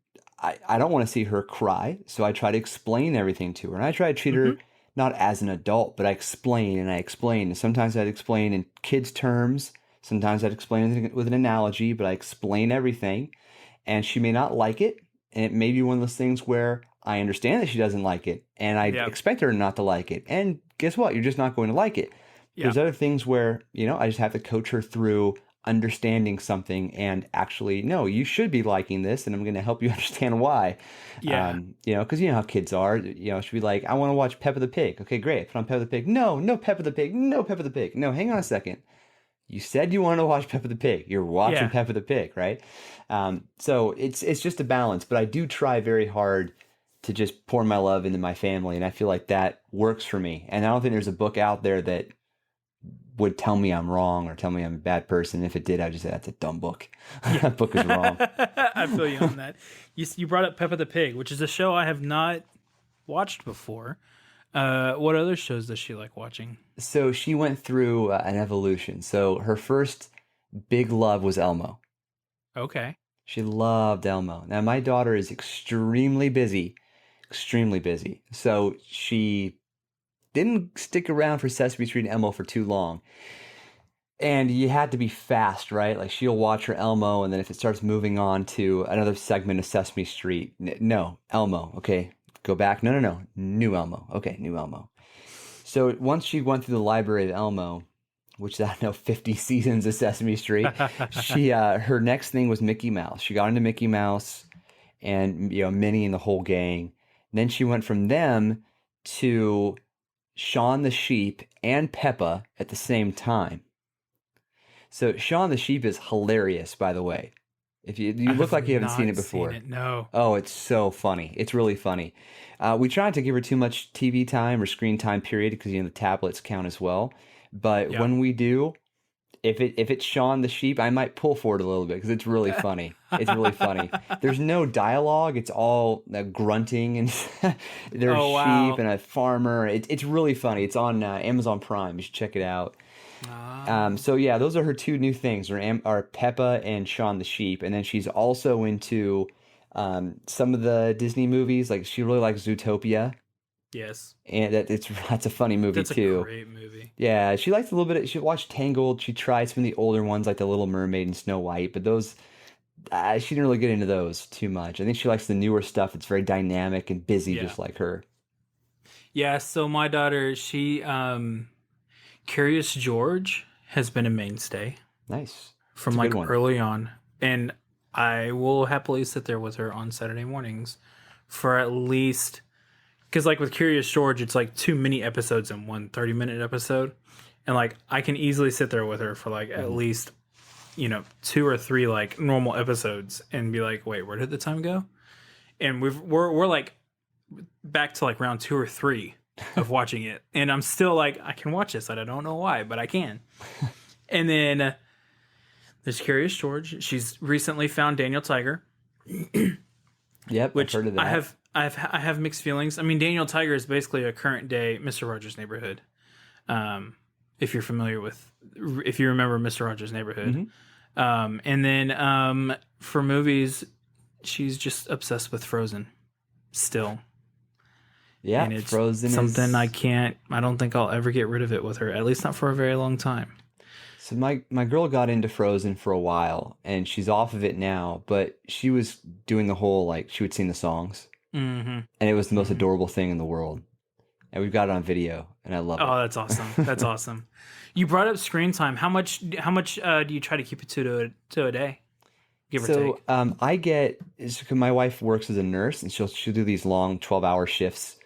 I don't want to see her cry, so I try to explain everything to her. And I try to treat Mm-hmm. her not as an adult, but I explain and I explain. And sometimes I'd explain in kids' terms, sometimes I'd explain with an analogy, but I explain everything. And she may not like it. And it may be one of those things where I understand that she doesn't like it, and I Yep. expect her not to like it. And guess what? You're just not going to like it. There's Yep. other things where, you know, I just have to coach her through understanding something and actually, no, you should be liking this, and I'm going to help you understand why. Yeah. You know, because you know how kids are. You know, she'll be like, I want to watch Peppa the Pig. Okay, great. Put on Peppa the Pig. No, no Peppa the Pig. No Peppa the Pig. No, hang on a second. You said you wanted to watch Peppa the Pig. You're watching Yeah. Peppa the Pig, right? So it's just a balance, but I do try very hard to just pour my love into my family, and I feel like that works for me. And I don't think there's a book out there that would tell me I'm wrong or tell me I'm a bad person. If it did, I'd just say that's a dumb book. That book is wrong. I feel you on that. You brought up Peppa the Pig, which is a show I have not watched before. What other shows does she like watching? So she went through an evolution. So her first big love was Elmo. Okay. She loved Elmo. Now my daughter is extremely busy, extremely busy. So she didn't stick around for Sesame Street and Elmo for too long. And you had to be fast, right? Like she'll watch her Elmo, and then if it starts moving on to another segment of Sesame Street, no, Elmo, okay, go back. No, no, no, new Elmo. Okay, new Elmo. So once she went through the library of Elmo, which I don't know, 50 seasons of Sesame Street, she her next thing was Mickey Mouse. She got into Mickey Mouse and, you know, Minnie and the whole gang. And then she went from them to Shaun the Sheep and Peppa at the same time. So Shaun the Sheep is hilarious, by the way. If you look like you haven't seen it before. No. Oh, it's so funny. It's really funny. We try not to give her too much TV time or screen time period because, you know, the tablets count as well. But Yeah. when we do, if it's Shaun the Sheep, I might pull forward a little bit because it's really funny. It's really funny. There's no dialogue. It's all grunting, and there's Oh, wow. sheep and a farmer. It's really funny. It's on Amazon Prime. You should check it out. So yeah, those are her two new things, are Peppa and Shaun the Sheep, and then she's also into some of the Disney movies. Like she really likes Zootopia, Yes. and that's a funny movie That's a too. great movie. Yeah, she likes a little bit. She watched Tangled. She tried some of the older ones like The Little Mermaid and Snow White, but those she didn't really get into those too much. I think she likes the newer stuff that's very dynamic and busy, Yeah. just like her. Yeah, so my daughter, she Curious George has been a mainstay Nice. from It's a like good one. early on. And I will happily sit there with her on Saturday mornings for at least, because like with Curious George, it's like 2 mini episodes in one 30-minute episode. And like I can easily sit there with her for like at least, 2 or 3 like normal episodes and be like, wait, where did the time go? And we're like back to like round 2 or 3 of watching it, and I'm still like, I can watch this. I don't know why, but I can. And then there's Curious George. She's recently found Daniel Tiger, Yep, which I've heard of that. I have mixed feelings. I mean, Daniel Tiger is basically a current day Mr. Rogers' Neighborhood. If you're familiar with, if you remember Mr. Rogers' Neighborhood, and then for movies, she's just obsessed with Frozen still. Yeah, And it's Frozen something is... I don't think I'll ever get rid of it with her, at least not for a very long time. So my girl got into Frozen for a while and she's off of it now, but she was doing the whole like she would sing the songs Mm-hmm. and it was the most Mm-hmm. adorable thing in the world. And we've got it on video and I love it. Oh, that's awesome. That's awesome. You brought up screen time. How much do you try to keep it to a day, give or So take? I get my wife works as a nurse and she'll do these long 12-hour shifts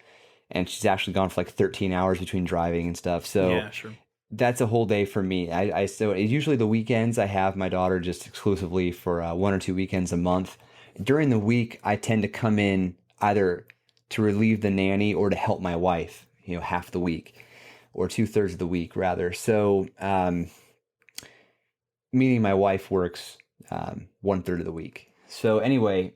and she's actually gone for like 13 hours between driving and stuff. So Yeah, sure. that's a whole day for me. So usually the weekends I have my daughter just exclusively for 1 or 2 weekends a month. During the week, I tend to come in either to relieve the nanny or to help my wife. Half the week or 2/3 of the week rather. So, meaning my wife works 1/3 of the week. So anyway,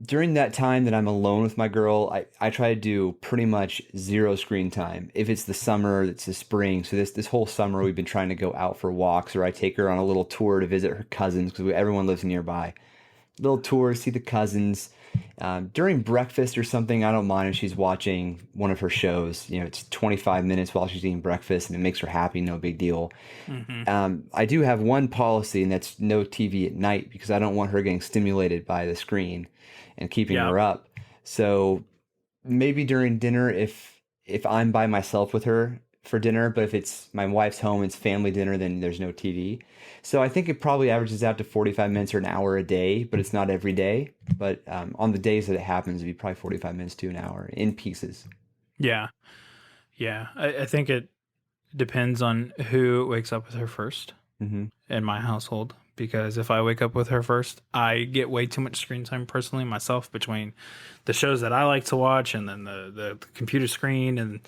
during that time that I'm alone with my girl, I try to do pretty much zero screen time. If it's the summer, it's the spring. So this whole summer we've been trying to go out for walks, or I take her on a little tour to visit her cousins because everyone lives nearby. Little tour, see the cousins. During breakfast or something, I don't mind if she's watching one of her shows. It's 25 minutes while she's eating breakfast, and it makes her happy. No big deal. Mm-hmm. I do have one policy, and that's no TV at night because I don't want her getting stimulated by the screen and keeping Yeah. her up. So maybe during dinner, if I'm by myself with her for dinner, but if it's my wife's home, it's family dinner, then there's no TV. So I think it probably averages out to 45 minutes or an hour a day, but it's not every day. But on the days that it happens, it'd be probably 45 minutes to an hour in pieces. Yeah. Yeah. I think it depends on who wakes up with her first Hmm. in my household. Because if I wake up with her first, I get way too much screen time personally myself between the shows that I like to watch and then the computer screen and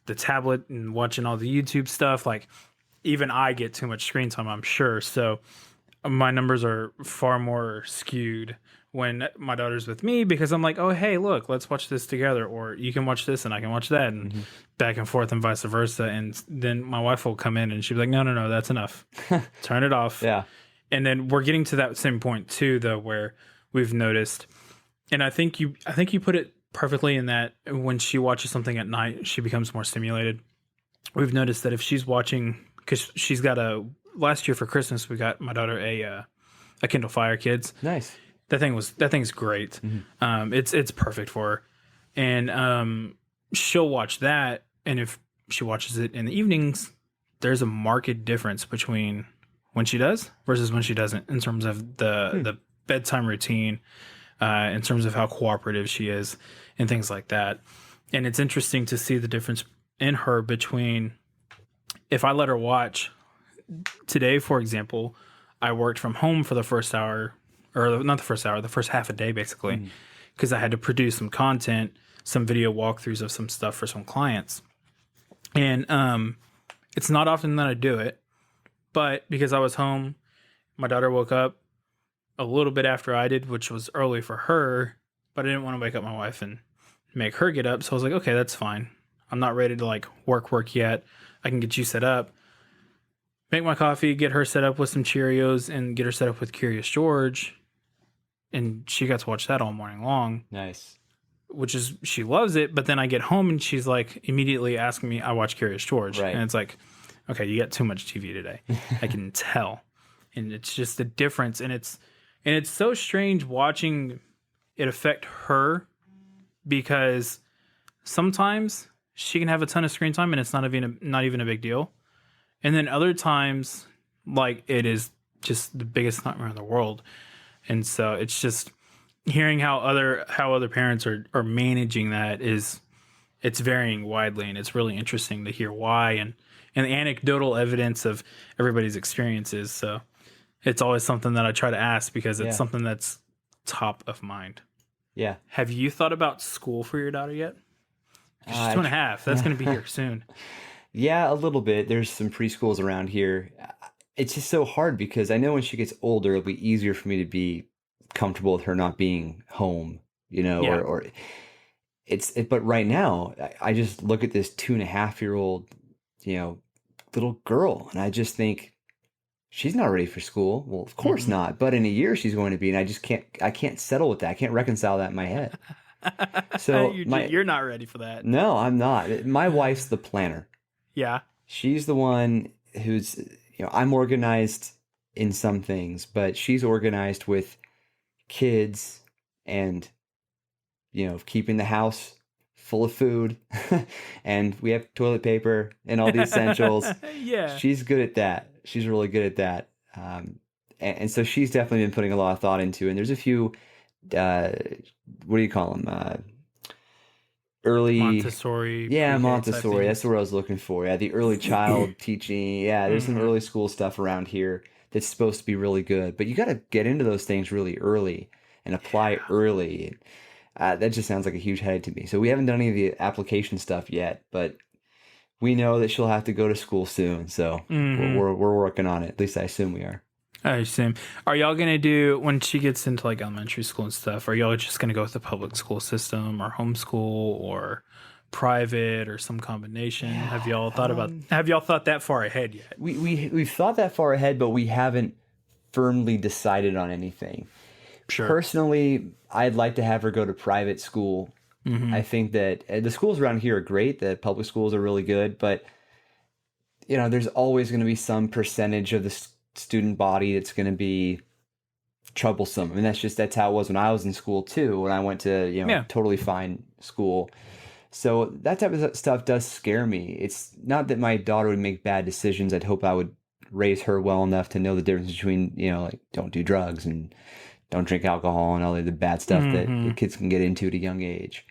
the tablet and watching all the YouTube stuff. Like, even I get too much screen time, I'm sure. So my numbers are far more skewed when my daughter's with me because I'm like, oh, hey, look, let's watch this together. Or you can watch this and I can watch that, and Hmm. back and forth and vice versa. And then my wife will come in and she'll be like, no, no, no, that's enough. Turn it off. Yeah. And then we're getting to that same point too, though, where we've noticed, and I think you put it perfectly in that when she watches something at night, she becomes more stimulated. We've noticed that if she's watching, because she's got last year for Christmas, we got my daughter a Kindle Fire Kids. Nice. That thing's great. Hmm. It's perfect for her, and she'll watch that. And if she watches it in the evenings, there's a marked difference between when she does versus when she doesn't in terms of the bedtime routine, in terms of how cooperative she is, and things like that. And it's interesting to see the difference in her between if I let her watch today, for example. I worked from home for the first hour, or not the first hour, the first half a day basically, Hmm. because I had to produce some content, some video walkthroughs of some stuff for some clients. And it's not often that I do it, but because I was home, my daughter woke up a little bit after I did, which was early for her, but I didn't want to wake up my wife and make her get up. So I was like, okay, that's fine. I'm not ready to like work yet. I can get you set up, make my coffee, get her set up with some Cheerios, and get her set up with Curious George. And she got to watch that all morning long, Nice. which is, she loves it. But then I get home and she's like immediately asking me, I watch Curious George. Right. And it's like, okay, you got too much TV today. I can tell. And it's just the difference. And it's so strange watching it affect her, because sometimes she can have a ton of screen time and it's not even a big deal. And then other times, like, it is just the biggest nightmare in the world. And so it's just hearing how other parents are managing that it's varying widely, and it's really interesting to hear why and the anecdotal evidence of everybody's experiences. So it's always something that I try to ask because it's Yeah. something that's top of mind. Yeah. Have you thought about school for your daughter yet? 'Cause she's I 2.5. That's going to be here soon. Yeah, a little bit. There's some preschools around here. It's just so hard because I know when she gets older, it'll be easier for me to be comfortable with her not being home, Yeah. or but right now, I just look at this 2.5-year-old, you know, little girl, and I just think she's not ready for school. Well, of course Mhm. not. But in a year, she's going to be, and I can't settle with that. I can't reconcile that in my head. So You're not ready for that. no, I'm not. My wife's the planner. Yeah. She's the one. who's, I'm organized in some things, but she's organized with kids and, keeping the house full of food and we have toilet paper and all the essentials. Yeah. She's good at that. She's really good at that. And so she's definitely been putting a lot of thought into it. And there's a few, uh, what do you call them? Early, Montessori, yeah, pre-K type Montessori. That's things. the word I was looking for. Yeah, the early child teaching. Yeah, there's some Hmm. early school stuff around here that's supposed to be really good. But you got to get into those things really early and apply Yeah. early. That just sounds like a huge headache to me. So we haven't done any of the application stuff yet, but we know that she'll have to go to school soon. So we're Hmm. we're, we're working on it. At least I assume we are. I assume. Are y'all gonna do when she gets into like elementary school and stuff? Are y'all just gonna go with the public school system or homeschool or private or some combination? Yeah. Have y'all thought that far ahead yet? We've thought that far ahead, but we haven't firmly decided on anything. Sure. Personally, I'd like to have her go to private school. Mm-hmm. I think that the schools around here are great. The public schools are really good, but there's always going to be some percentage of the student body that's going to be troublesome. I mean, that's how it was when I was in school too. When I went to Yeah. totally fine school. So that type of stuff does scare me. It's not that my daughter would make bad decisions. I'd hope I would raise her well enough to know the difference between like don't do drugs and don't drink alcohol and all the bad stuff that the Mm-hmm. kids can get into at a young age.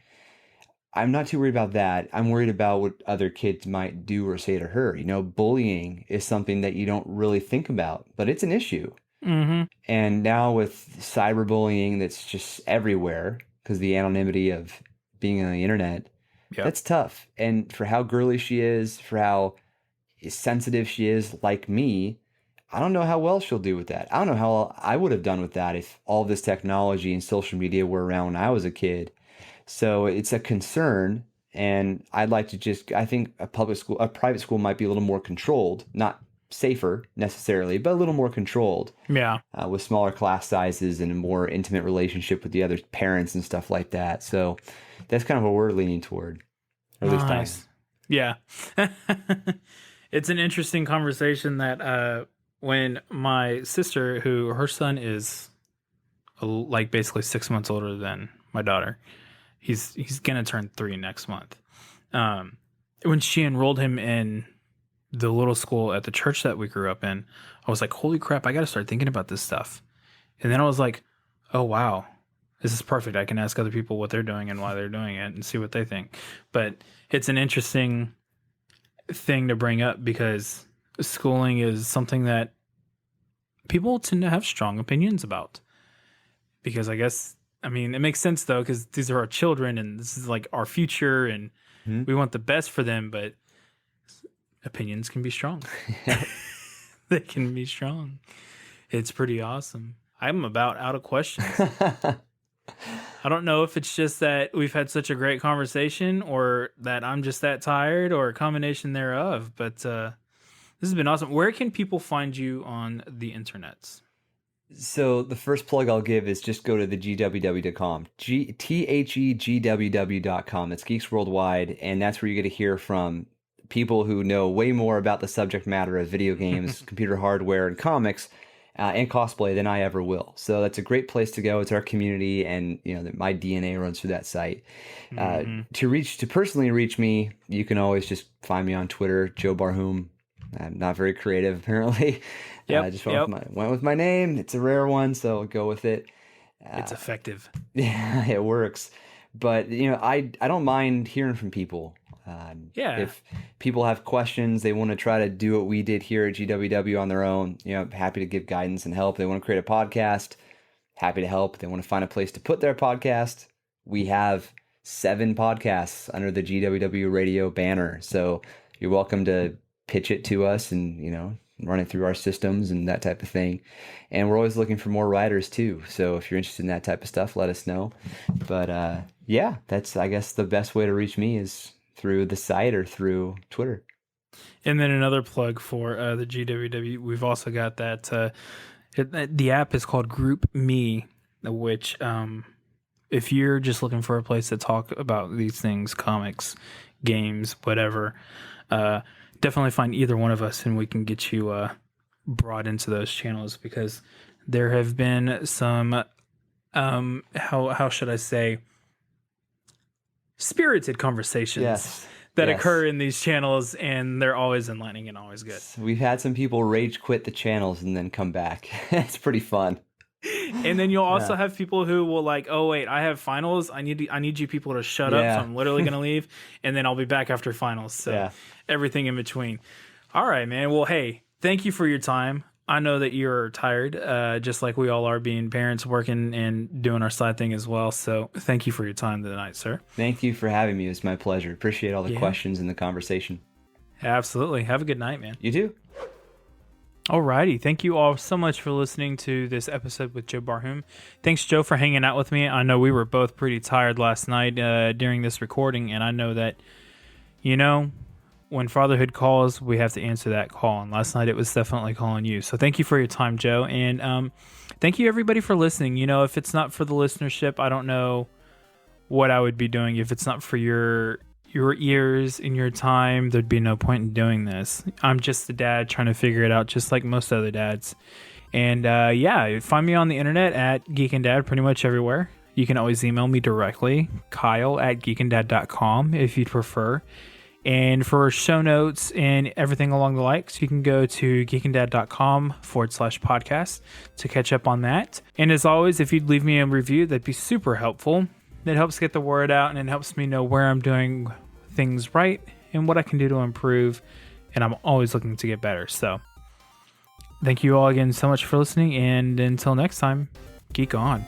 I'm not too worried about that. I'm worried about what other kids might do or say to her. Bullying is something that you don't really think about, but it's an issue. Mm-hmm. And now with cyberbullying that's just everywhere because the anonymity of being on the internet, Yep. that's tough. And for how girly she is, for how sensitive she is, like me, I don't know how well she'll do with that. I don't know how I would have done with that if all this technology and social media were around when I was a kid. So it's a concern. And I'd like to I think a private school might be a little more controlled, not safer necessarily, but a little more controlled Yeah. with smaller class sizes and a more intimate relationship with the other parents and stuff like that. So that's kind of what we're leaning toward, or at least I am. Nice. Yeah. It's an interesting conversation that when my sister, who her son is like basically 6 months older than my daughter, he's gonna turn 3 next month. Um, when she enrolled him in the little school at the church that we grew up in, I was like, holy crap, I got to start thinking about this stuff. And then I was like, oh, wow, this is perfect. I can ask other people what they're doing and why they're doing it and see what they think. But it's an interesting thing to bring up because schooling is something that people tend to have strong opinions about. Because I mean, it makes sense though, because these are our children and this is like our future and Hmm? we want the best for them, but opinions can be strong. Yeah. They can be strong. It's pretty awesome. I'm about out of questions. I don't know if it's just that we've had such a great conversation or that I'm just that tired or a combination thereof, but this has been awesome. Where can people find you on the internets? So the first plug I'll give is just go to the GWW.com. THEGWW.com. That's Geeks Worldwide, and that's where you get to hear from people who know way more about the subject matter of video games, computer hardware, and comics, and cosplay than I ever will. So that's a great place to go. It's our community, and my DNA runs through that site. Mm-hmm. To personally reach me, you can always just find me on Twitter, Joe Barhoum. I'm not very creative, apparently. I Yep. just Yep. went with my name. It's a rare one, so I'll go with it. It's effective. Yeah, it works. But I don't mind hearing from people. Yeah. If people have questions, they want to try to do what we did here at GWW on their own. Happy to give guidance and help. They want to create a podcast, happy to help. They want to find a place to put their podcast. We have 7 podcasts under the GWW Radio banner, so you're welcome to pitch it to us and run it through our systems and that type of thing. And we're always looking for more writers too. So if you're interested in that type of stuff, let us know. But yeah, that's, I guess, the best way to reach me is through the site or through Twitter. And then another plug for the GWW. We've also got that. The app is called Group Me, which if you're just looking for a place to talk about these things, comics, games, whatever, definitely find either one of us and we can get you brought into those channels, because there have been some how should I say, spirited conversations Yes. that Yes. occur in these channels, and they're always enlightening and always good. We've had some people rage quit the channels and then come back. It's pretty fun. And then you'll also Yeah. have people who will like, oh wait, I have finals. I need you people to shut up. So Yeah. I'm literally gonna leave, and then I'll be back after finals. So Yeah. everything in between. All right, man. Well, hey, thank you for your time. I know that you're tired, just like we all are, being parents, working and doing our side thing as well. So thank you for your time tonight, sir. Thank you for having me. It was my pleasure. Appreciate all the Yeah. questions and the conversation. Absolutely. Have a good night, man. You too. Alrighty. Thank you all so much for listening to this episode with Joe Barhoum. Thanks, Joe, for hanging out with me. I know we were both pretty tired last night during this recording, and I know that, when fatherhood calls, we have to answer that call. And last night it was definitely calling you. So thank you for your time, Joe. And thank you, everybody, for listening. If it's not for the listenership, I don't know what I would be doing. If it's not for your ears and your time, there'd be no point in doing this. I'm just a dad trying to figure it out, just like most other dads. And find me on the internet at Geekin Dad pretty much everywhere. You can always email me directly, kyle@geekindad.com if you'd prefer. And for show notes and everything along the likes, you can go to geekindad.com/podcast to catch up on that. And as always, if you'd leave me a review, that'd be super helpful. It helps get the word out, and it helps me know where I'm doing things right and what I can do to improve. And I'm always looking to get better. So thank you all again so much for listening. And until next time, geek on.